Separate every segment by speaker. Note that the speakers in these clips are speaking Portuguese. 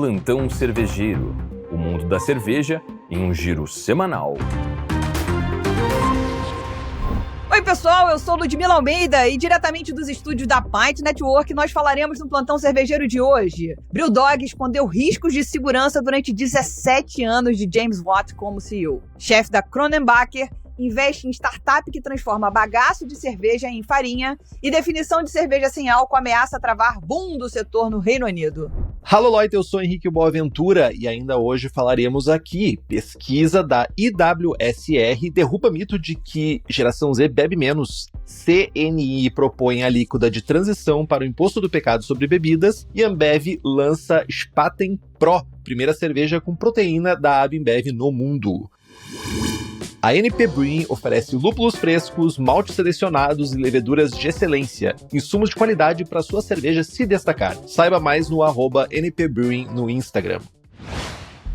Speaker 1: Plantão Cervejeiro, o mundo da cerveja em um giro semanal.
Speaker 2: Oi pessoal, eu sou Ludmila Almeida e diretamente dos estúdios da Pint Network nós falaremos no Plantão Cervejeiro de hoje. BrewDog escondeu riscos de segurança durante 17 anos de James Watt como CEO. Chefe da Kronenbourg investe em startup que transforma bagaço de cerveja em farinha e definição de cerveja sem álcool ameaça travar boom do setor no Reino Unido.
Speaker 3: Alô, Leute, eu sou Henrique Boaventura e ainda hoje falaremos aqui. Pesquisa da IWSR derruba mito de que geração Z bebe menos. CNI propõe a alíquota de transição para o imposto do pecado sobre bebidas e Ambev lança Spaten Pro, primeira cerveja com proteína da Ambev no mundo. A NP Brewing oferece lúpulos frescos, maltes selecionados e leveduras de excelência, insumos de qualidade para sua cerveja se destacar. Saiba mais no @NP Brewing no Instagram.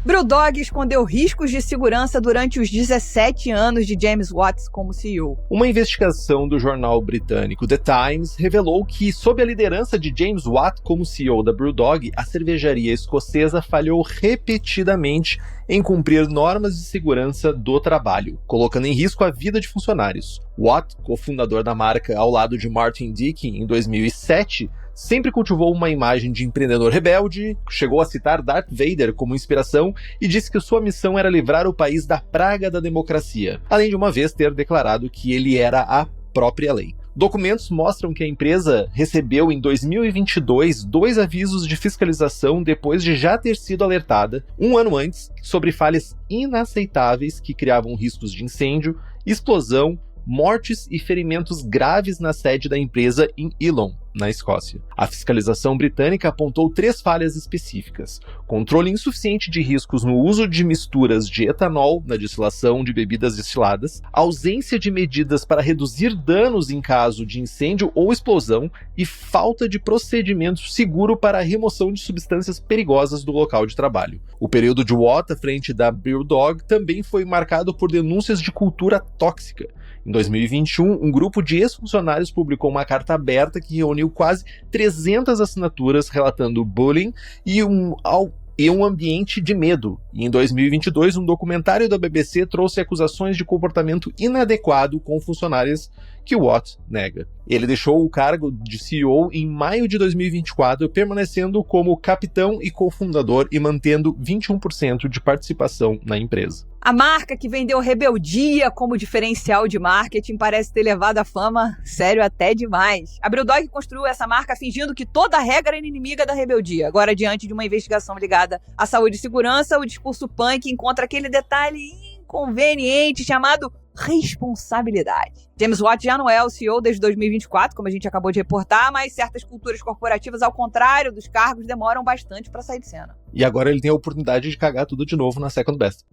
Speaker 2: BrewDog escondeu riscos de segurança durante os 17 anos de James Watt como CEO.
Speaker 3: Uma investigação do jornal britânico The Times revelou que, sob a liderança de James Watt como CEO da BrewDog, a cervejaria escocesa falhou repetidamente em cumprir normas de segurança do trabalho, colocando em risco a vida de funcionários. Watt, cofundador da marca ao lado de Martin Dickie em 2007, sempre cultivou uma imagem de empreendedor rebelde, chegou a citar Darth Vader como inspiração e disse que sua missão era livrar o país da praga da democracia, além de uma vez ter declarado que ele era a própria lei. Documentos mostram que a empresa recebeu em 2022 2 avisos de fiscalização depois de já ter sido alertada, um ano antes, sobre falhas inaceitáveis que criavam riscos de incêndio, explosão, mortes e ferimentos graves na sede da empresa em Ilon, na Escócia. A fiscalização britânica apontou 3 falhas específicas: controle insuficiente de riscos no uso de misturas de etanol na destilação de bebidas destiladas, ausência de medidas para reduzir danos em caso de incêndio ou explosão e falta de procedimento seguro para a remoção de substâncias perigosas do local de trabalho. O período de Watt à frente da BrewDog também foi marcado por denúncias de cultura tóxica. Em 2021, um grupo de ex-funcionários publicou uma carta aberta que reuniu quase 300 assinaturas relatando bullying e um ambiente de medo. E em 2022, um documentário da BBC trouxe acusações de comportamento inadequado com funcionários que Watt nega. Ele deixou o cargo de CEO em maio de 2024, permanecendo como capitão e cofundador e mantendo 21% de participação na empresa.
Speaker 2: A marca que vendeu rebeldia como diferencial de marketing parece ter levado a fama, sério, até demais. A BrewDog construiu essa marca fingindo que toda regra era inimiga da rebeldia. Agora, diante de uma investigação ligada à saúde e segurança, o discurso punk encontra aquele detalhe inconveniente chamado responsabilidade. James Watt já não é o CEO desde 2024, como a gente acabou de reportar, mas certas culturas corporativas, ao contrário dos cargos, demoram bastante para sair de cena.
Speaker 3: E agora ele tem a oportunidade de cagar tudo de novo na Second Best.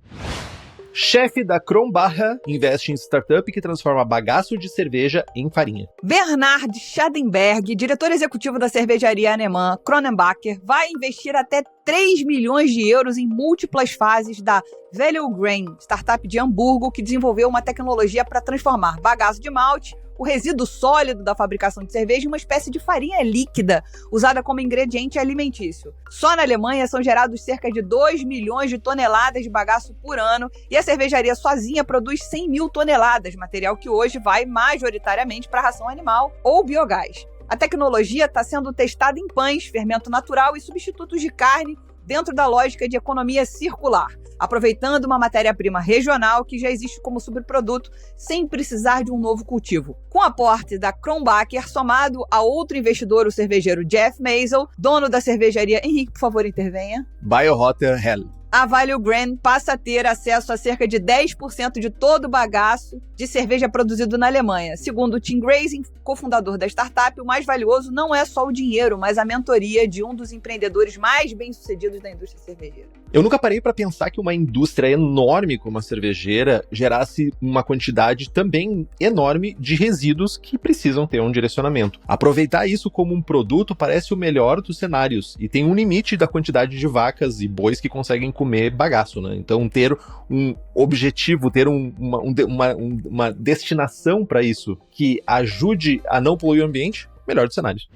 Speaker 3: Chefe da Kronenbourg investe em startup que transforma bagaço de cerveja em farinha.
Speaker 2: Bernard Schadenberg, diretor executivo da cervejaria alemã Kronenbourg, vai investir até 3 milhões de euros em múltiplas fases da Value Grain, startup de Hamburgo que desenvolveu uma tecnologia para transformar bagaço de malte, o resíduo sólido da fabricação de cerveja, em uma espécie de farinha líquida, usada como ingrediente alimentício. Só na Alemanha são gerados cerca de 2 milhões de toneladas de bagaço por ano e a cervejaria sozinha produz 100 mil toneladas, material que hoje vai majoritariamente para ração animal ou biogás. A tecnologia está sendo testada em pães, fermento natural e substitutos de carne dentro da lógica de economia circular, aproveitando uma matéria-prima regional que já existe como subproduto sem precisar de um novo cultivo. Com o aporte da Kronenbourg, somado a outro investidor, o cervejeiro Jeff Maisel, dono da cervejaria... Henrique, por favor, intervenha.
Speaker 3: Biohotter Hell.
Speaker 2: A Value Grain passa a ter acesso a cerca de 10% de todo o bagaço de cerveja produzido na Alemanha. Segundo Tim Grazing, cofundador da startup, o mais valioso não é só o dinheiro, mas a mentoria de um dos empreendedores mais bem-sucedidos da indústria cervejeira.
Speaker 3: Eu nunca parei para pensar que uma indústria enorme como a cervejeira gerasse uma quantidade também enorme de resíduos que precisam ter um direcionamento. Aproveitar isso como um produto parece o melhor dos cenários e tem um limite da quantidade de vacas e bois que conseguem comer bagaço, né? Então ter um objetivo, ter uma destinação para isso que ajude a não poluir o ambiente, melhor dos cenários.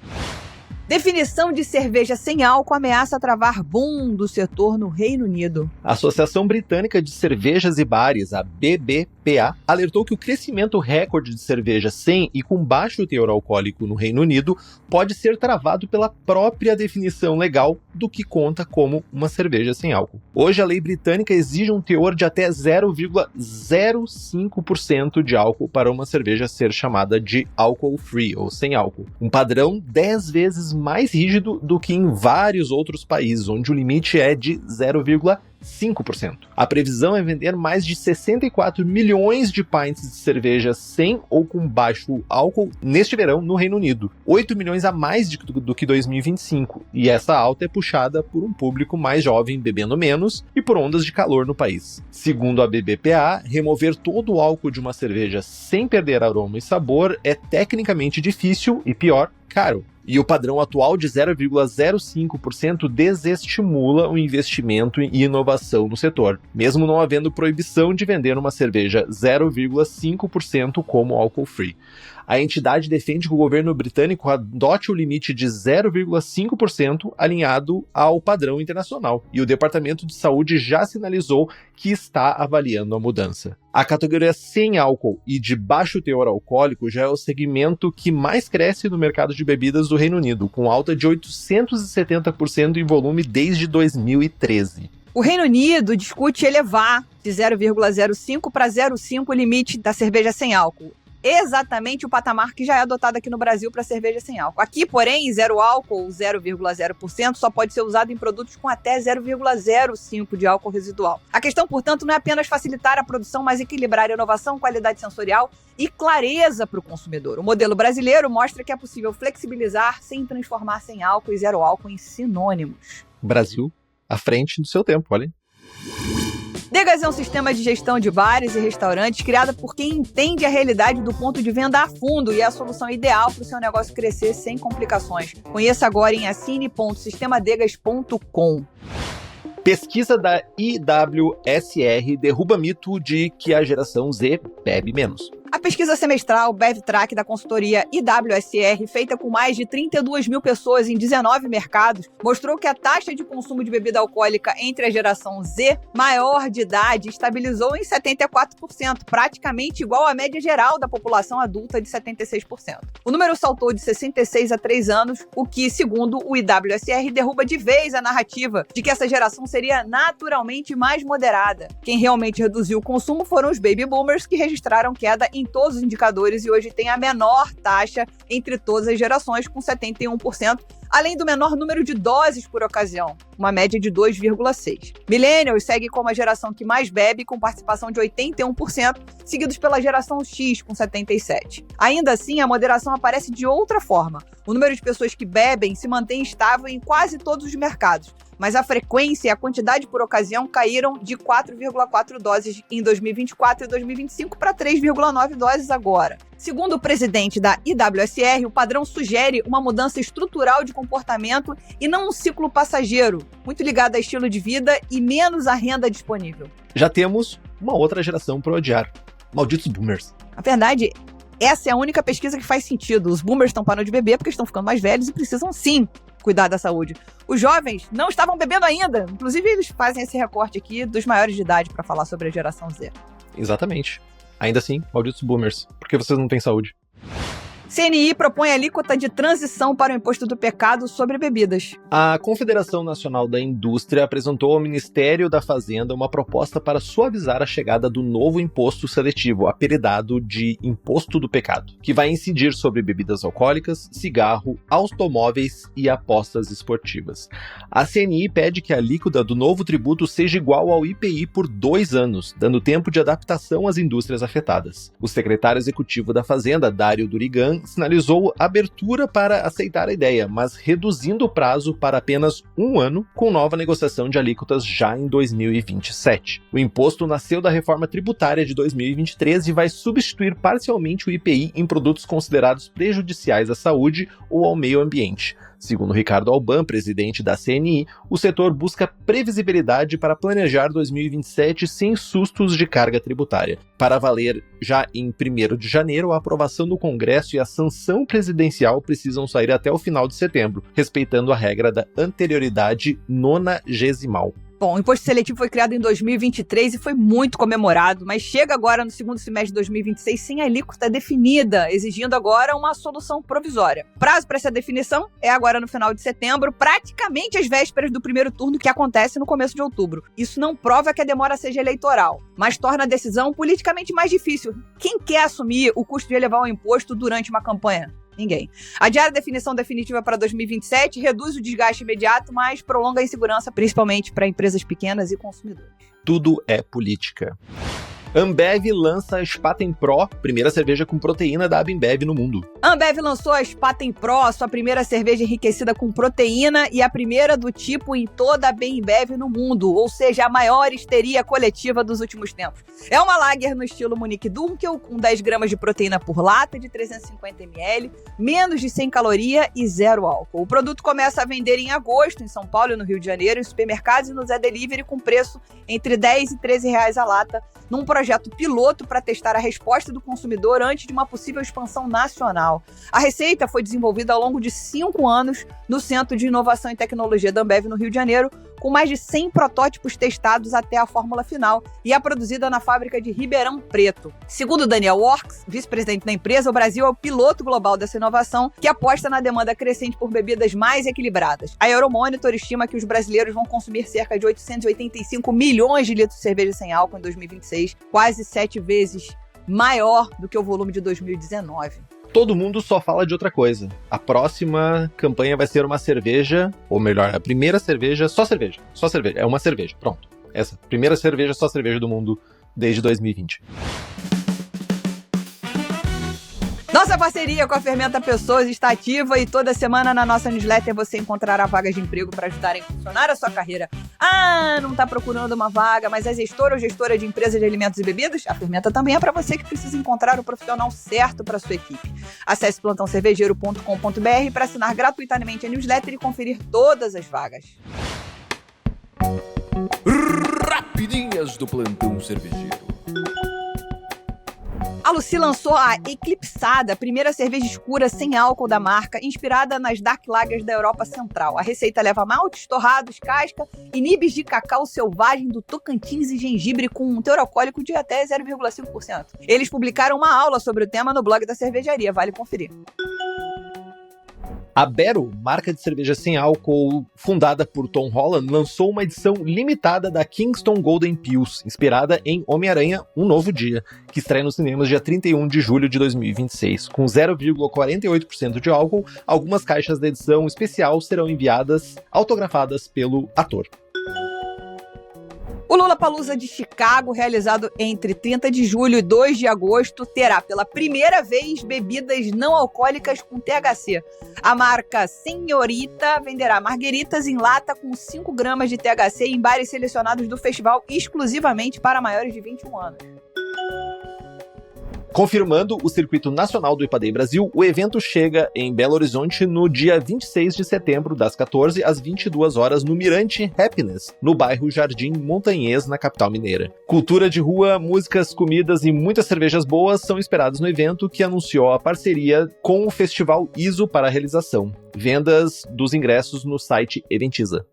Speaker 2: Definição de cerveja sem álcool ameaça travar boom do setor no Reino Unido.
Speaker 3: A Associação Britânica de Cervejas e Bares, a BBPA, alertou que o crescimento recorde de cerveja sem e com baixo teor alcoólico no Reino Unido pode ser travado pela própria definição legal do que conta como uma cerveja sem álcool. Hoje, a lei britânica exige um teor de até 0,05% de álcool para uma cerveja ser chamada de alcohol-free, ou sem álcool. Um padrão 10 vezes mais rígido do que em vários outros países, onde o limite é de 0,5%. A previsão é vender mais de 64 milhões de pints de cerveja sem ou com baixo álcool neste verão no Reino Unido, 8 milhões a mais do que 2025, e essa alta é puxada por um público mais jovem bebendo menos e por ondas de calor no país. Segundo a BBPA, remover todo o álcool de uma cerveja sem perder aroma e sabor é tecnicamente difícil e, pior, caro. E o padrão atual de 0,05% desestimula o investimento e inovação no setor, mesmo não havendo proibição de vender uma cerveja 0,5% como álcool-free. A entidade defende que o governo britânico adote o limite de 0,5% alinhado ao padrão internacional, e o Departamento de Saúde já sinalizou que está avaliando a mudança. A categoria sem álcool e de baixo teor alcoólico já é o segmento que mais cresce no mercado de bebidas do Reino Unido, com alta de 870% em volume desde 2013.
Speaker 2: O Reino Unido discute elevar de 0,05 para 0,5 o limite da cerveja sem álcool. Exatamente o patamar que já é adotado aqui no Brasil para cerveja sem álcool. Aqui, porém, zero álcool, 0,0%, só pode ser usado em produtos com até 0,05% de álcool residual. A questão, portanto, não é apenas facilitar a produção, mas equilibrar a inovação, qualidade sensorial e clareza para o consumidor. O modelo brasileiro mostra que é possível flexibilizar sem transformar sem álcool e zero álcool em sinônimos.
Speaker 3: Brasil à frente do seu tempo, olha.
Speaker 2: Degas é um sistema de gestão de bares e restaurantes criado por quem entende a realidade do ponto de venda a fundo e é a solução ideal para o seu negócio crescer sem complicações. Conheça agora em assine.sistemadegas.com.
Speaker 3: Pesquisa da IWSR derruba mito de que a geração Z bebe menos.
Speaker 2: A pesquisa semestral BevTrack da consultoria IWSR, feita com mais de 32 mil pessoas em 19 mercados, mostrou que a taxa de consumo de bebida alcoólica entre a geração Z maior de idade estabilizou em 74%, praticamente igual à média geral da população adulta de 76%. O número saltou de 66 a 3 anos, o que, segundo o IWSR, derruba de vez a narrativa de que essa geração seria naturalmente mais moderada. Quem realmente reduziu o consumo foram os baby boomers, que registraram queda em todos os indicadores e hoje tem a menor taxa entre todas as gerações, com 71%, além do menor número de doses por ocasião, uma média de 2,6. Millennials segue como a geração que mais bebe, com participação de 81%, seguidos pela geração X, com 77%. Ainda assim, a moderação aparece de outra forma. O número de pessoas que bebem se mantém estável em quase todos os mercados, mas a frequência e a quantidade por ocasião caíram de 4,4 doses em 2024 e 2025 para 3,9 doses agora. Segundo o presidente da IWSR, o padrão sugere uma mudança estrutural de comportamento e não um ciclo passageiro, muito ligado a estilo de vida e menos à renda disponível.
Speaker 3: Já temos uma outra geração para odiar. Malditos boomers.
Speaker 2: Na verdade, essa é a única pesquisa que faz sentido. Os boomers estão parando de beber porque estão ficando mais velhos e precisam sim cuidar da saúde. Os jovens não estavam bebendo ainda. Inclusive, eles fazem esse recorte aqui dos maiores de idade para falar sobre a geração Z.
Speaker 3: Exatamente. Ainda assim, malditos boomers. Porque vocês não têm saúde.
Speaker 2: CNI propõe alíquota de transição para o imposto do pecado sobre bebidas.
Speaker 3: A Confederação Nacional da Indústria apresentou ao Ministério da Fazenda uma proposta para suavizar a chegada do novo imposto seletivo, apelidado de Imposto do Pecado, que vai incidir sobre bebidas alcoólicas, cigarro, automóveis e apostas esportivas. A CNI pede que a alíquota do novo tributo seja igual ao IPI por 2 anos, dando tempo de adaptação às indústrias afetadas. O secretário executivo da Fazenda, Dário Durigan, sinalizou abertura para aceitar a ideia, mas reduzindo o prazo para apenas 1 ano, com nova negociação de alíquotas já em 2027. O imposto nasceu da reforma tributária de 2023 e vai substituir parcialmente o IPI em produtos considerados prejudiciais à saúde ou ao meio ambiente. Segundo Ricardo Alban, presidente da CNI, o setor busca previsibilidade para planejar 2027 sem sustos de carga tributária. Para valer já em 1º de janeiro, a aprovação do Congresso e a sanção presidencial precisam sair até o final de setembro, respeitando a regra da anterioridade nonagesimal.
Speaker 2: Bom, o imposto seletivo foi criado em 2023 e foi muito comemorado, mas chega agora no segundo semestre de 2026 sem alíquota definida, exigindo agora uma solução provisória. O prazo para essa definição é agora no final de setembro, praticamente às vésperas do primeiro turno, que acontece no começo de outubro. Isso não prova que a demora seja eleitoral, mas torna a decisão politicamente mais difícil. Quem quer assumir o custo de elevar o imposto durante uma campanha? Ninguém. Adiar a definição definitiva para 2027 reduz o desgaste imediato, mas prolonga a insegurança, principalmente para empresas pequenas e consumidores.
Speaker 3: Tudo é política. Ambev lança a Spaten Pro, primeira cerveja com proteína da Ambev no mundo.
Speaker 2: A Ambev lançou a Spaten Pro, a sua primeira cerveja enriquecida com proteína e a primeira do tipo em toda a Ambev no mundo, ou seja, a maior histeria coletiva dos últimos tempos. É uma lager no estilo Munich Dunkel, com 10 gramas de proteína por lata de 350 ml, menos de 100 calorias e 0 álcool. O produto começa a vender em agosto em São Paulo e no Rio de Janeiro, em supermercados e no Zé Delivery, com preço entre 10 e 13 reais a lata, num projeto piloto para testar a resposta do consumidor antes de uma possível expansão nacional. A receita foi desenvolvida ao longo de 5 anos no Centro de Inovação e Tecnologia da Ambev no Rio de Janeiro, com mais de 100 protótipos testados até a fórmula final e é produzida na fábrica de Ribeirão Preto. Segundo Daniel Works, vice-presidente da empresa, o Brasil é o piloto global dessa inovação que aposta na demanda crescente por bebidas mais equilibradas. A Euromonitor estima que os brasileiros vão consumir cerca de 885 milhões de litros de cerveja sem álcool em 2026, quase 7 vezes maior do que o volume de 2019.
Speaker 3: Todo mundo só fala de outra coisa. A próxima campanha vai ser uma cerveja, ou melhor, a primeira cerveja, só cerveja. Só cerveja, é uma cerveja, pronto. Essa, primeira cerveja, só cerveja do mundo desde 2020.
Speaker 2: Nossa parceria com a Fermenta Pessoas está ativa e toda semana na nossa newsletter você encontrará vagas de emprego para ajudarem a funcionar a sua carreira. Ah, não está procurando uma vaga, mas é gestor ou gestora de empresa de alimentos e bebidas? A Fermenta também é para você que precisa encontrar o profissional certo para sua equipe. Acesse plantãocervejeiro.com.br para assinar gratuitamente a newsletter e conferir todas as vagas.
Speaker 1: Rapidinhas do Plantão Cervejeiro.
Speaker 2: A Lucy lançou a Eclipsada, a primeira cerveja escura sem álcool da marca, inspirada nas Dark Lagers da Europa Central. A receita leva maltes, torrados, casca e nibs de cacau selvagem do Tocantins e gengibre com um teor alcoólico de até 0,5%. Eles publicaram uma aula sobre o tema no blog da cervejaria, vale conferir.
Speaker 3: A Battle, marca de cerveja sem álcool fundada por Tom Holland, lançou uma edição limitada da Kingston Golden Pils, inspirada em Homem-Aranha Um Novo Dia, que estreia nos cinemas dia 31 de julho de 2026. Com 0,48% de álcool, algumas caixas da edição especial serão enviadas autografadas pelo ator.
Speaker 2: O Lollapalooza de Chicago, realizado entre 30 de julho e 2 de agosto, terá pela primeira vez bebidas não alcoólicas com THC. A marca Senhorita venderá margueritas em lata com 5 gramas de THC em bares selecionados do festival exclusivamente para maiores de 21 anos.
Speaker 3: Confirmando o circuito nacional do IPADEI Brasil, o evento chega em Belo Horizonte no dia 26 de setembro, das 14 às 22 horas, no Mirante Happiness, no bairro Jardim Montanhês, na capital mineira. Cultura de rua, músicas, comidas e muitas cervejas boas são esperados no evento, que anunciou a parceria com o Festival ISO para a realização. Vendas dos ingressos no site Eventiza.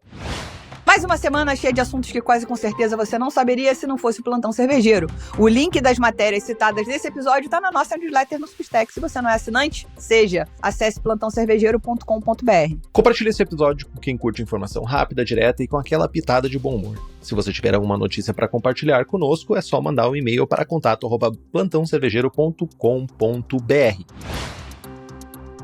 Speaker 2: Mais uma semana cheia de assuntos que quase com certeza você não saberia se não fosse o Plantão Cervejeiro. O link das matérias citadas nesse episódio está na nossa newsletter no Substack. Se você não é assinante, seja. Acesse plantãocervejeiro.com.br.
Speaker 3: Compartilhe esse episódio com quem curte informação rápida, direta e com aquela pitada de bom humor. Se você tiver alguma notícia para compartilhar conosco, é só mandar um e-mail para contato@plantãocervejeiro.com.br.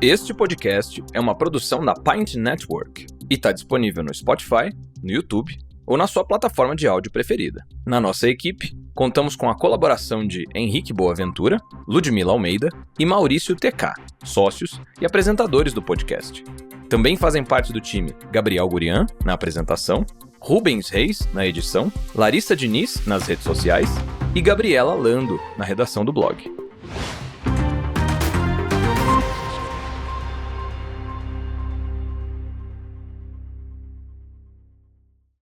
Speaker 1: Este podcast é uma produção da Pint Network e está disponível no Spotify, no YouTube ou na sua plataforma de áudio preferida. Na nossa equipe, contamos com a colaboração de Henrique Boaventura, Ludmila Almeida e Maurício TK, sócios e apresentadores do podcast. Também fazem parte do time Gabriel Gurian, na apresentação, Rubens Reis, na edição, Larissa Diniz, nas redes sociais e Gabriela Lando, na redação do blog.